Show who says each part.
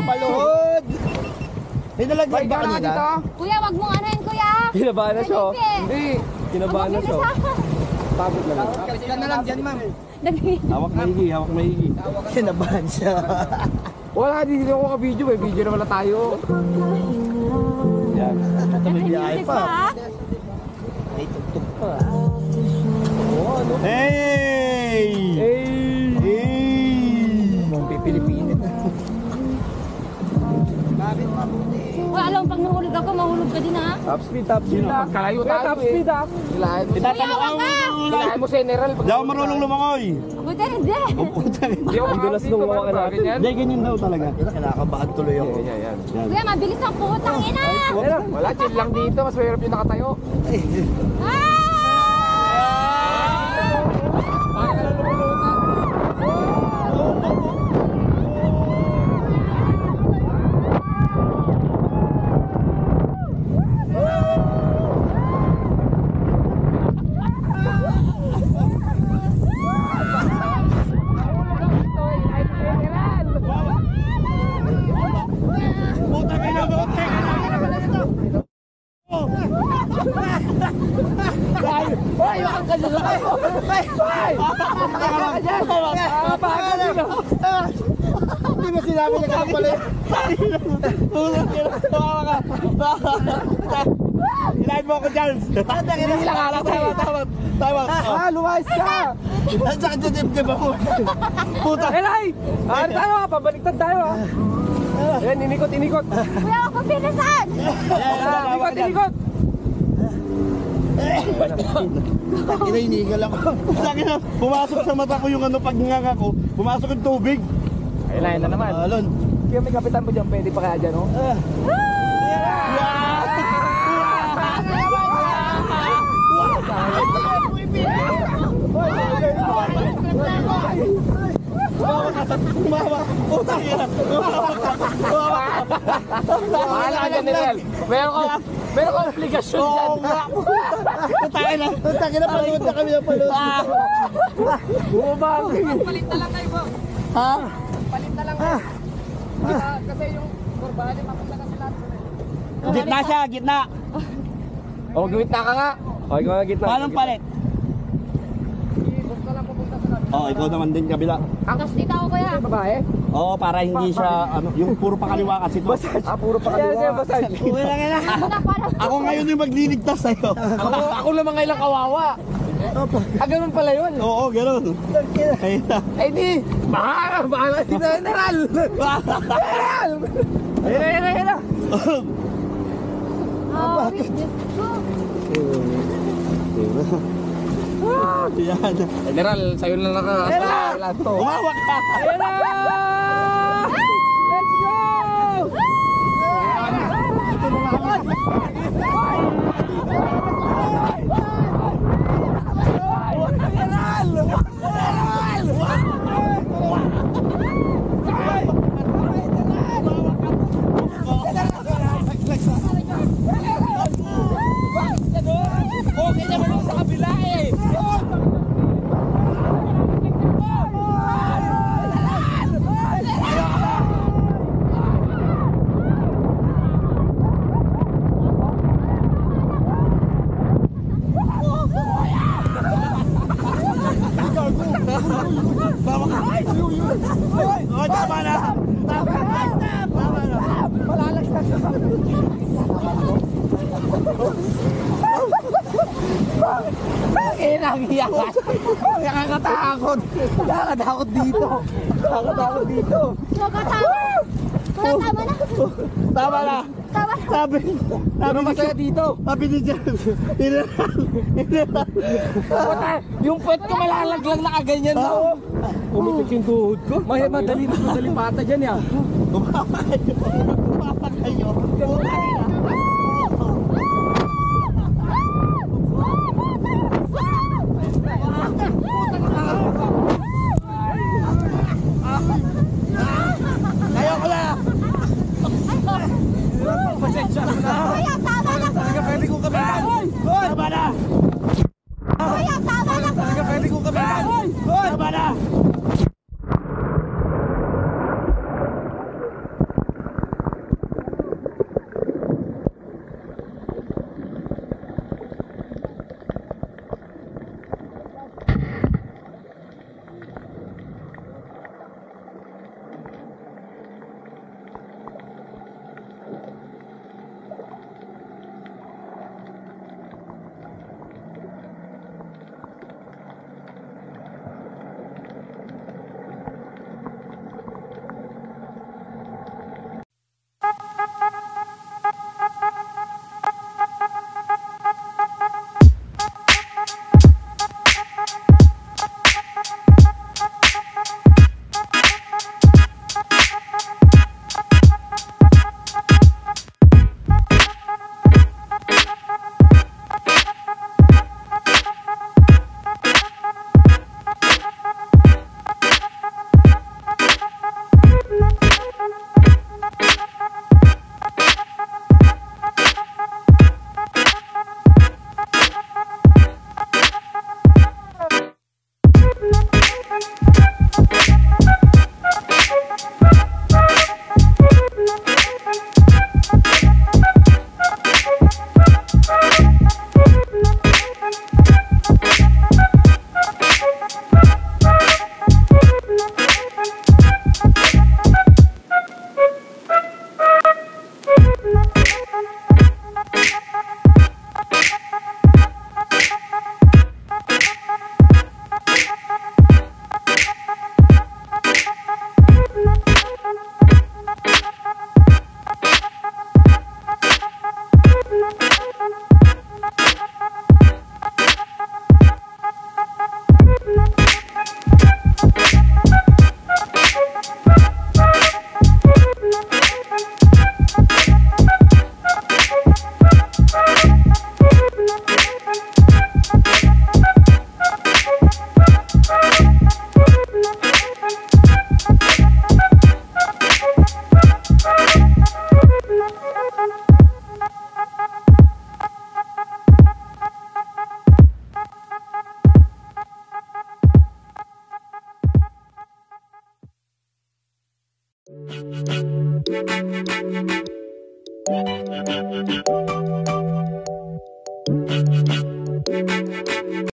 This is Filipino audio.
Speaker 1: paluhod. Nalaglag ba kanina?
Speaker 2: Kuya, wag mong anahin, kuya.
Speaker 3: Kinabahan na siya. Hindi. Kinabahan na siya. Pagod na lang.
Speaker 1: Ka na lang dyan, ma'am.
Speaker 3: Hawak maigi, hawak maigi.
Speaker 1: Kinabahan siya.
Speaker 3: Wala, hindi ako ka-video. May video naman na tayo. Yan.
Speaker 1: Tumibiyay pa. May tugtog pa. Hey!
Speaker 3: Hey!
Speaker 1: Hey!
Speaker 3: Mga Pilipinit.
Speaker 1: Bakit mabuti?
Speaker 2: Wala alam, pag nahulog ako, mahulog ka din, ha?
Speaker 3: Top speed lang. Pagkalayo tayo
Speaker 4: top speed
Speaker 3: ah. Ilahin mo. Ilahin mo, General.
Speaker 1: Di ako marunong lumangoy.
Speaker 2: Buti hindi.
Speaker 3: Hindi ako dulas nung mga natin.
Speaker 1: Hindi, ganyan daw talaga. Kinakabahan tuloy ako.
Speaker 3: Yan.
Speaker 2: Kuya, mabilis ang putang ina.
Speaker 3: Wala, chill lang dito. Mas mahirap yung nakatayo.
Speaker 1: Hindi ba sinabi niya ka pala? Ilahin mo ako dyan. Hindi lang alam. Tama.
Speaker 3: Lumayas ka!
Speaker 1: Saan sa dibdib ako? Puta.
Speaker 3: Elay! Ano tayo? Pabaliktad tayo ah. Ayan, inikot.
Speaker 2: Kuya, ako pinasan.
Speaker 3: Inikot.
Speaker 1: Inainigal ako. Sakin na, pumasok sa mata ko yung ano pag nganga ko. Pumasok yung tubig.
Speaker 3: Ay, na naman.
Speaker 1: Alon.
Speaker 3: Kaya may kapitan mo dyan, pwede pa kaya dyan, oh?
Speaker 1: Umawa. Puta yan. Umawa.
Speaker 3: Mahala ka dyan, Nel. Meron ka obligasyon dyan.
Speaker 1: Oo nga. Puta na. Paluhod na kami ng paluhod.
Speaker 3: Bumabang.
Speaker 4: Palit na lang kayo, Bob.
Speaker 1: Ha?
Speaker 4: Palit na lang kayo. Kasi yung kurbali, mapunta kasi lahat.
Speaker 1: Gitna siya, gitna.
Speaker 3: O, gitna ka nga. O, ikaw nga gitna.
Speaker 1: Paano palit?
Speaker 4: Basta lang pupunta sa lahat.
Speaker 1: Oo, ikaw naman din kabila.
Speaker 2: Tapos dito ako, kuya.
Speaker 3: Babae?
Speaker 1: Oo, para hindi siya, ano, yung puro pakaliwa kasi to.
Speaker 3: Puro pa kaliwa. Yan, basag.
Speaker 1: Ako ngayon yung magliligtas sa'yo.
Speaker 3: Ako naman ngayon lang kawawa. Ganun pala yun.
Speaker 1: Oo, gano'n. Kaya na.
Speaker 3: Ay di, bahala si General. Ayun na.
Speaker 1: Yan.
Speaker 3: General, sa'yo na nakakasala to.
Speaker 1: Umawak ka.
Speaker 3: Ayun na! Let's go!
Speaker 4: Okay naman sa kabila eh.
Speaker 1: Oh, tama na.
Speaker 4: Malalagtas na.
Speaker 1: Inang iyakan. Nakakatakot. Nakakatakot dito. Nakakatakot dito.
Speaker 2: Nakatakot. Tama na.
Speaker 1: Tama na.
Speaker 2: Tama.
Speaker 1: Sabi
Speaker 3: Masaya dito.
Speaker 1: Sabi ni Jan.
Speaker 3: Yung puwet ko malalaglag na kaganyan mo. Umipit yung tuhod ko. Madali pata dyan ya.
Speaker 1: Umapa kayo. Umapa kayo. Ayoko na.
Speaker 3: Pasensya na.
Speaker 2: Kuya, tama na.
Speaker 3: Talaga pwede kong kamitan.
Speaker 1: Tama na.
Speaker 2: Kuya, tama na.
Speaker 3: Talaga pwede kong kamitan.
Speaker 1: Tama na. Thank you.